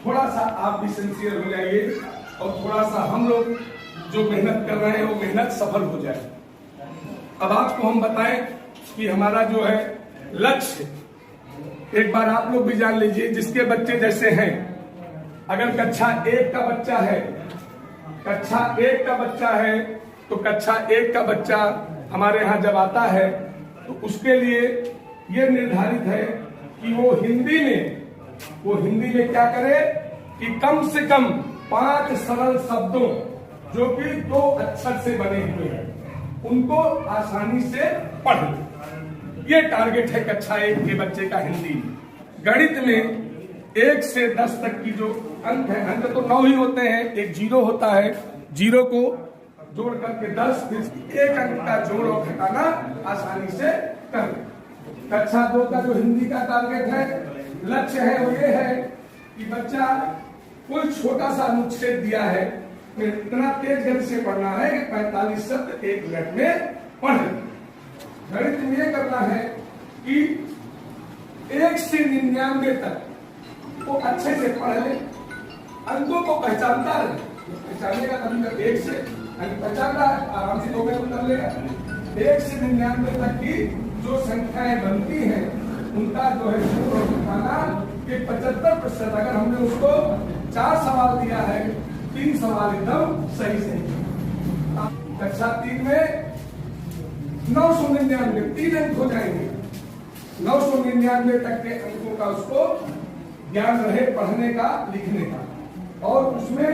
थोड़ा सा आप भी सिंसियर हो जाइए और थोड़ा सा हम लोग जो मेहनत कर रहे हैं वो मेहनत सफल हो जाए। अब आपको हम बताएं कि हमारा जो है लक्ष्य, एक बार आप लोग भी जान लीजिए, जिसके बच्चे जैसे हैं, अगर कक्षा 1 का बच्चा है, कक्षा 1 का बच्चा है, तो कक्षा 1 का बच्चा हमारे यहाँ जब आता है तो उसके लिए ये निर्धारित है कि वो हिंदी में क्या करे कि कम से कम 5 सरल शब्दों जो कि 2 अक्षर से बने हुए हैं उनको आसानी से पढ़ ले। ये टारगेट है कक्षा 1 के बच्चे का हिंदी। गणित में 1 से 10 तक की जो अंक है, अंक तो 9 ही होते हैं, एक 0 होता है, 0 को जोड़ करके 10, फिर 1 अंक का जोड़ और घटाना आसानी से कर। कक्षा 2 का जो हिंदी का टारगेट है, लक्ष्य है, वो ये है कि बच्चा कोई छोटा सा अनुच्छेद दिया है, फिर इतना तेज गति से पढ़ना है कि 45 शब्द 1 मिनट में पढ़। गणित में ये करना है कि 1 से 99 तक वो अच्छे से पढ़ ले, अंकों को पहचानता रहे, पहचानेगा तभी तक 1 से अंक पहचान रहा है, आराम से 2 मिनट कर लेगा। 1 से 99 तक की जो संख्याएं बनती हैं उनका जो है बताना कि 75%, अगर हमने उसको 4 सवाल दिया है, 3 सवाल एकदम सही से। कक्षा 3 में 999 3 अंक हो जाएंगे, 999 तक के अंकों का उसको ज्ञान रहे पढ़ने का, लिखने का, और उसमें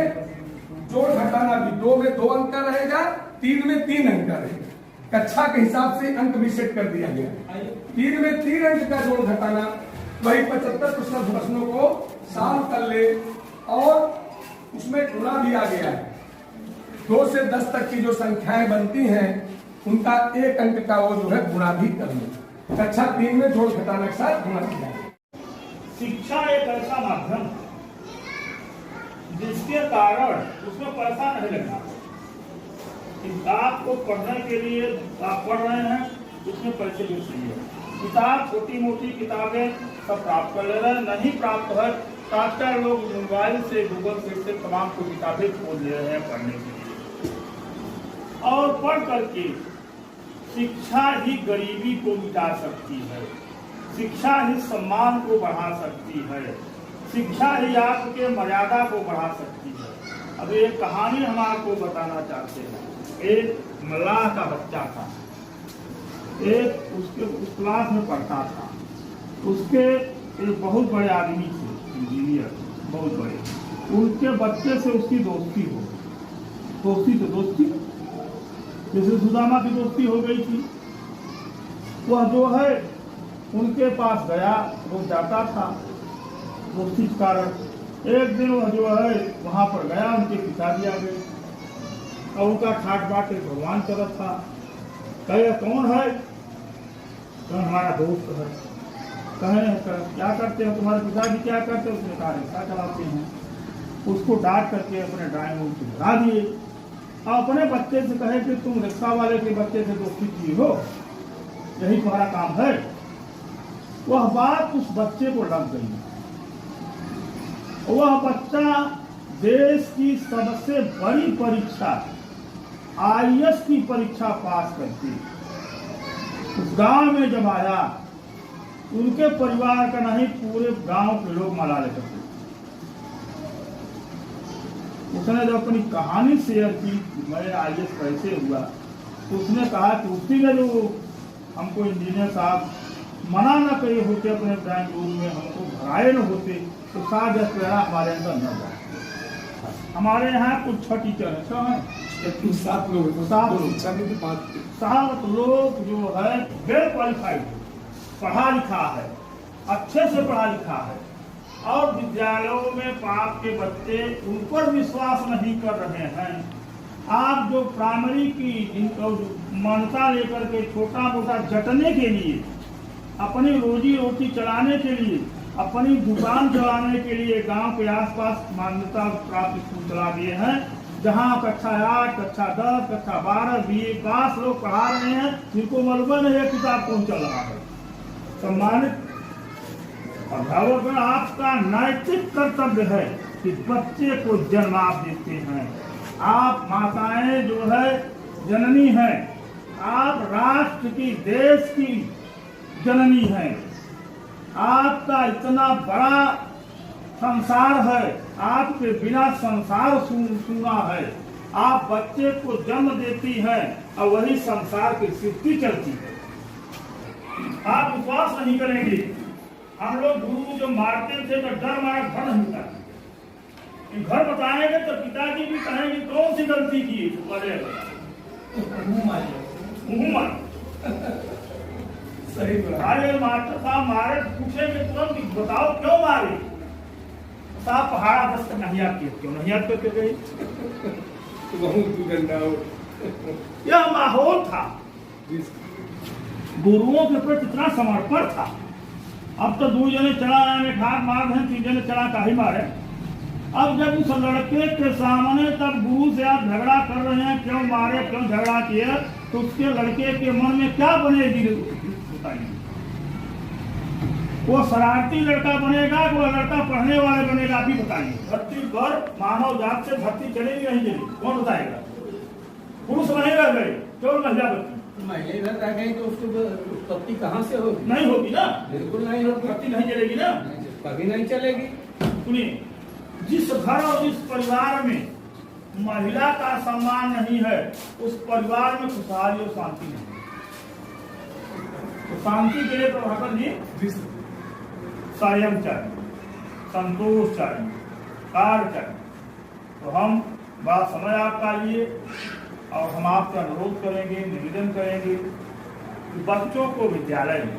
जोड़ घटाना भी 2 में 2 अंक का रहेगा, 3 में 3 अंक का रहेगा। कक्षा के हिसाब से अंक भी सेट कर दिया गया। 3 में 3 अंक का जोड़ घटाना, वही 75% प्रश्नों को सॉल्व कर ले, और उसमें गुणा भी आ गया है। 2 से 10 तक की जो संख्याएं बनती हैं उनका 1 अंक का वो जो है गुणा भी कर ले। कक्षा 3 में जोड़ घटाने के साथ गुणा किया। शिक्षा एक ऐसा माध्यम जिसके कारण उसमें पैसा नहीं लगना। किताब को पढ़ने के लिए आप पढ़ रहे हैं, उसमें पैसे भी चाहिए। किताब छोटी मोटी किताबें सब प्राप्त कर ले रहे हैं, नहीं प्राप्त है तो आजकल लोग मोबाइल से, गूगल से तमाम को किताबें खोज ले रहे हैं पढ़ने के लिए। और पढ़ करके शिक्षा ही गरीबी को मिटा सकती है, शिक्षा ही सम्मान को बढ़ा सकती है, शिक्षा ही आपके मर्यादा को बढ़ा सकती है। अब एक कहानी हम आपको बताना चाहते हैं। एक मल्लाह का बच्चा था, एक उसके उस क्लास में पढ़ता था, उसके एक बहुत बड़े आदमी थे, इंजीनियर बहुत बड़े, उनके बच्चे से उसकी दोस्ती हो गई। दोस्ती जैसे सुदामा की दोस्ती हो गई थी। वह जो है उनके पास गया, वो जाता था दोस्ती के कारण। एक दिन वह जो है वहां पर गया, उनके पिताजी आ गए और उनका ठाट बाट एक भगवान तरफ था। कहे कौन है? तो हमारा दोस्त है। कहे क्या करते हो तुम्हारे पिताजी, क्या करते हो? उसने कहा रिक्शा चलाते हैं। उसको डांट करके अपने ड्राइंग रूम से भगा दिए और अपने बच्चे से कहे कि तुम रिक्शा वाले के बच्चे से दोस्ती की हो, यही तुम्हारा काम है। वह बात उस बच्चे को लग गई। वह बच्चा देश की सबसे बड़ी परीक्षा IAS की परीक्षा पास करके उस गांव में जब आया, उनके परिवार का नहीं पूरे गांव के लोग मना लेते थे। उसने जब अपनी कहानी शेयर की, मैं IAS कैसे हुआ, तो उसने कहा कि उसी ने जो हमको इंजीनियर साहब मना न करे होते अपने ड्राइंग रूम में, हमको भगाए न होते तो शायद प्रेरणा हमारे अंदर न जाए। हमारे यहाँ कुछ 6 टीचर है, 6 हैं, 7 लोग, 7 लोग जो है वेल क्वालिफाइड, पढ़ा लिखा है, अच्छे से पढ़ा लिखा है, और विद्यालयों में आपके बच्चे उन पर विश्वास नहीं कर रहे हैं। आप जो प्राइमरी की इनको मान्यता लेकर के छोटा मोटा जटने के लिए, अपनी रोजी रोटी चलाने के लिए, अपनी दुकान चलाने के लिए गांव के आसपास मान्यता प्राप्त स्कूल चला दिए हैं, जहां कक्षा 8, कक्षा 10, कक्षा 12, BA पास लोग पढ़ा रहे हैं, जिनको मालूम नहीं है किताब कौन चल रहा है। सम्मानित अभिभावक आपका नैतिक कर्तव्य है कि बच्चे को जन्म आप देते हैं। आप माताएं जो है जननी हैं, आप राष्ट्र की, देश की जननी हैं। आपका इतना बड़ा संसार है, आपके बिना संसार सूना है। आप बच्चे को जन्म देती हैं और वही संसार की सृष्टि चलती है। आप विश्वास नहीं करेंगे, हम लोग गुरु जो मारते थे तो डर मारा घर नहीं बताते। घर बताएंगे तो पिताजी भी कहेंगे कौन सी गलती की, सही बात। अरे मास्टर साहब मारे, पूछेंगे तुरंत बताओ क्यों मारे। साहब पहाड़ा बस तक नहीं याद किए, क्यों नहीं याद करके गए। यह माहौल था, गुरुओं के प्रति इतना समर्पण था। अब तो 2 जने चला में ठाक मार रहे हैं, 3 जने चला का ही मारे। अब जब उस लड़के के सामने तब गुरु से आप झगड़ा कर रहे हैं, क्यों मारे, क्यों झगड़ा किया, तो उसके लड़के के मन में क्या बनेगी बताइए। वो शरारती लड़का बनेगा, वो लड़का पढ़ने वाले बनेगा, अभी बताइए। धरती पर मानव जात से धरती चलेगी नहीं चलेगी, कौन बताएगा। पुरुष नहीं रह गए, केवल महिला बची। महिला रह गई तो उसकी उत्पत्ति कहाँ से होगी? नहीं होगी ना, बिल्कुल नहीं होगी, धरती नहीं चलेगी ना, कभी नहीं चलेगी। सुनिए, जिस घर और जिस परिवार में महिला का सम्मान नहीं है, उस परिवार में खुशहाली और शांति नहीं है। तो शांति के लिए प्रभाकर जी संयम चाहिए, संतोष चाहिए, कार्य चाहिए। तो हम बात समय आपका लिए और हम आपका अनुरोध करेंगे, निवेदन करेंगे कि बच्चों को विद्यालय में